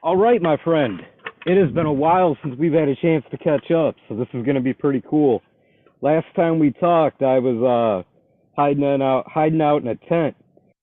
All right, my friend. It has been a while since we've had a chance to catch up, so this is going to be pretty cool. Last time we talked, I was hiding out in a tent.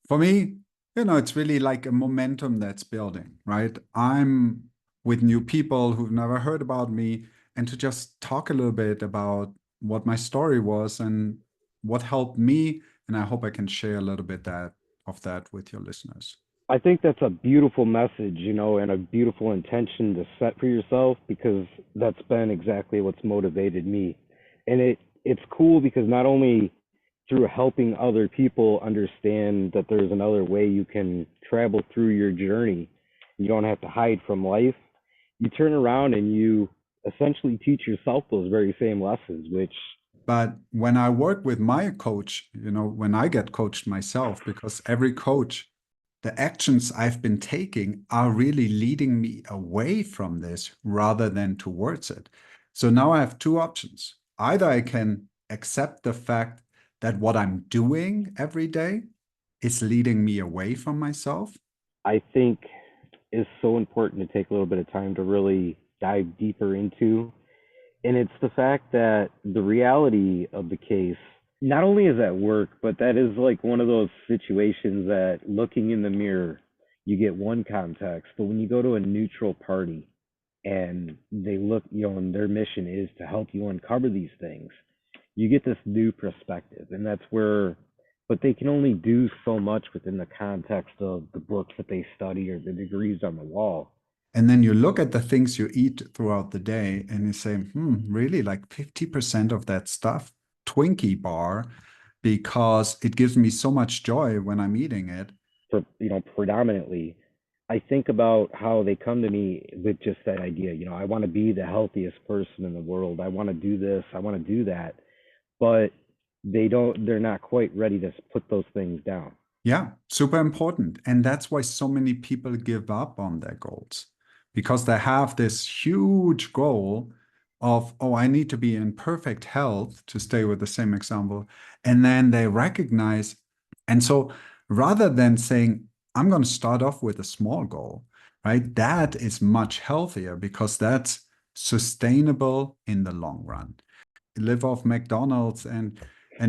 For me, it's really like a momentum that's building, right? I'm with new people who've never heard about me, and to just talk a little bit about what my story was and what helped me. And I hope I can share a little bit of that with your listeners. I think that's a beautiful message, and a beautiful intention to set for yourself because that's been exactly what's motivated me. And it's cool because not only through helping other people understand that there's another way you can travel through your journey, you don't have to hide from life. You turn around and you essentially teach yourself those very same lessons, which But when I work with my coach, when I get coached myself, because every coach, the actions I've been taking are really leading me away from this rather than towards it. So now I have two options. Either I can accept the fact that what I'm doing every day is leading me away from myself. I think is so important to take a little bit of time to really dive deeper into. And it's the fact that the reality of the case, not only is at work, but that is like one of those situations that looking in the mirror, you get one context, but when you go to a neutral party and they look, and their mission is to help you uncover these things, you get this new perspective. And that's where, but they can only do so much within the context of the books that they study or the degrees on the wall. And then you look at the things you eat throughout the day and you say, really like 50% of that stuff, Twinkie bar, because it gives me so much joy when I'm eating it. Predominantly, I think about how they come to me with just that idea. I want to be the healthiest person in the world. I want to do this. I want to do that. But they're not quite ready to put those things down. Yeah, super important. And that's why so many people give up on their goals because they have this huge goal of, oh, I need to be in perfect health, to stay with the same example. And then they recognize. And so rather than saying, I'm going to start off with a small goal, right? That is much healthier because that's sustainable in the long run. Live off McDonald's and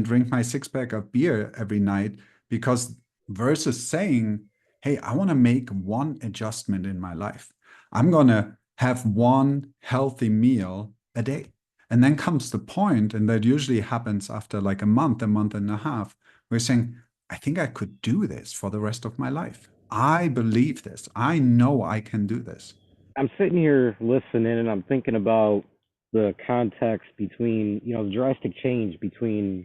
drink my six pack of beer every night because versus saying, hey, I want to make one adjustment in my life. I'm going to have one healthy meal a day. And then comes the point, and that usually happens after like a month and a half, we're saying, I think I could do this for the rest of my life. I believe this. I know I can do this. I'm sitting here listening and I'm thinking about the context between, the drastic change between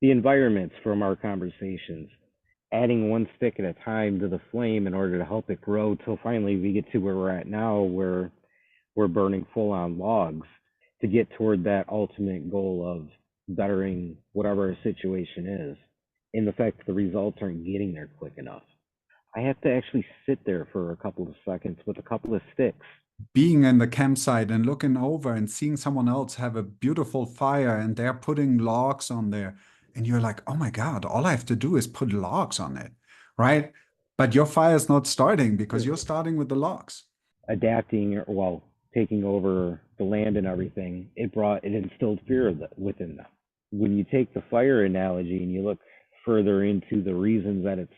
the environments from our conversations, adding one stick at a time to the flame in order to help it grow till finally we get to where we're at now, where we're burning full on logs to get toward that ultimate goal of bettering whatever our situation is. And the fact that the results aren't getting there quick enough. I have to actually sit there for a couple of seconds with a couple of sticks. Being in the campsite and looking over and seeing someone else have a beautiful fire and they're putting logs on there. And you're like, oh my God, all I have to do is put logs on it, right? But your fire is not starting because you're starting with the logs. Adapting, well, taking over the land and everything, it instilled fear within them. When you take the fire analogy and you look further into the reasons that it's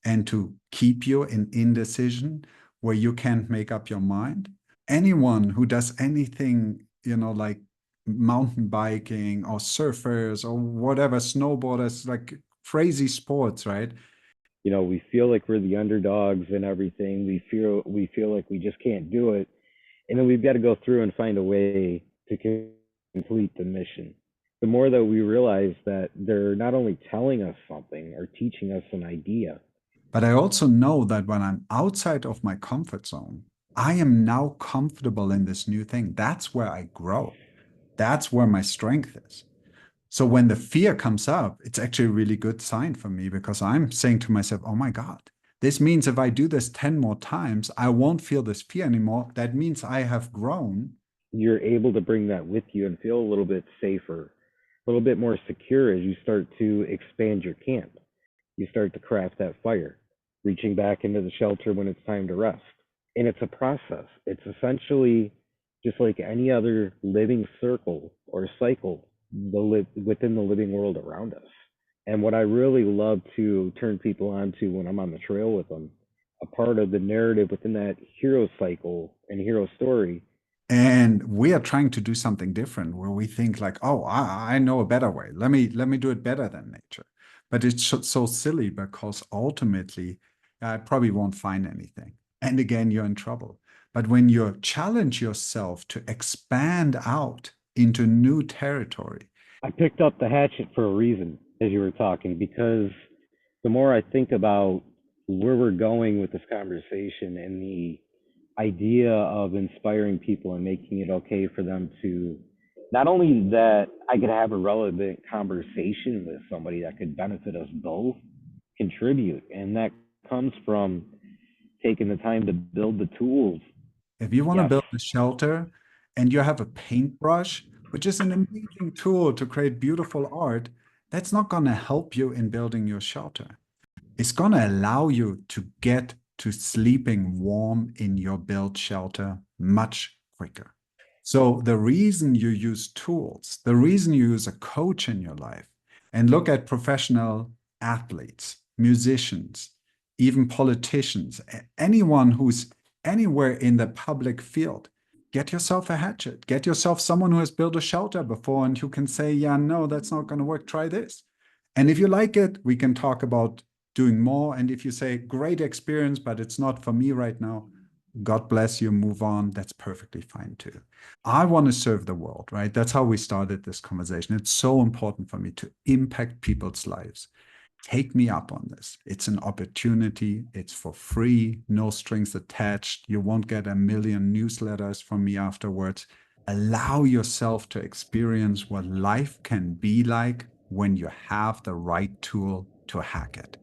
And to keep you in indecision where you can't make up your mind. Anyone who does anything, like mountain biking or surfers or whatever, snowboarders, like crazy sports, right? we feel like we're the underdogs and everything. We feel like we just can't do it, and then we've got to go through and find a way to complete the mission. The more that we realize that they're not only telling us something or teaching us an idea. But I also know that when I'm outside of my comfort zone, I am now comfortable in this new thing. That's where I grow. That's where my strength is. So when the fear comes up, it's actually a really good sign for me because I'm saying to myself, oh my God, this means if I do this 10 more times, I won't feel this fear anymore. That means I have grown. You're able to bring that with you and feel a little bit safer, a little bit more secure as you start to expand your camp. You start to craft that fire, reaching back into the shelter when it's time to rest. And it's a process. It's essentially just like any other living circle or cycle within the living world around us. And what I really love to turn people on to when I'm on the trail with them, a part of the narrative within that hero cycle and hero story. And we are trying to do something different where we think like, oh, I know a better way. Let me do it better than nature. But it's so silly because ultimately, I probably won't find anything. And again, you're in trouble. But when you challenge yourself to expand out into new territory, I picked up the hatchet for a reason as you were talking, because the more I think about where we're going with this conversation and the idea of inspiring people and making it okay for them to, not only that I could have a relevant conversation with somebody that could benefit us both, contribute, and that comes from taking the time to build the tools. if you want to Yes, build a shelter and you have a paintbrush, which is an amazing tool to create beautiful art, that's not going to help you in building your shelter. It's going to allow you to get to sleeping warm in your built shelter much quicker. So, the reason you use tools, the reason you use a coach in your life, and look at professional athletes, musicians, even politicians, anyone who's anywhere in the public field, get yourself a hatchet, get yourself someone who has built a shelter before and who can say, yeah, no, that's not going to work, try this. And if you like it, we can talk about doing more. And if you say, great experience, but it's not for me right now, God bless you, move on. That's perfectly fine too. I want to serve the world, right? That's how we started this conversation. It's so important for me to impact people's lives. Take me up on this. It's an opportunity. It's for free, no strings attached. You won't get a million newsletters from me afterwards. Allow yourself to experience what life can be like when you have the right tool to hack it.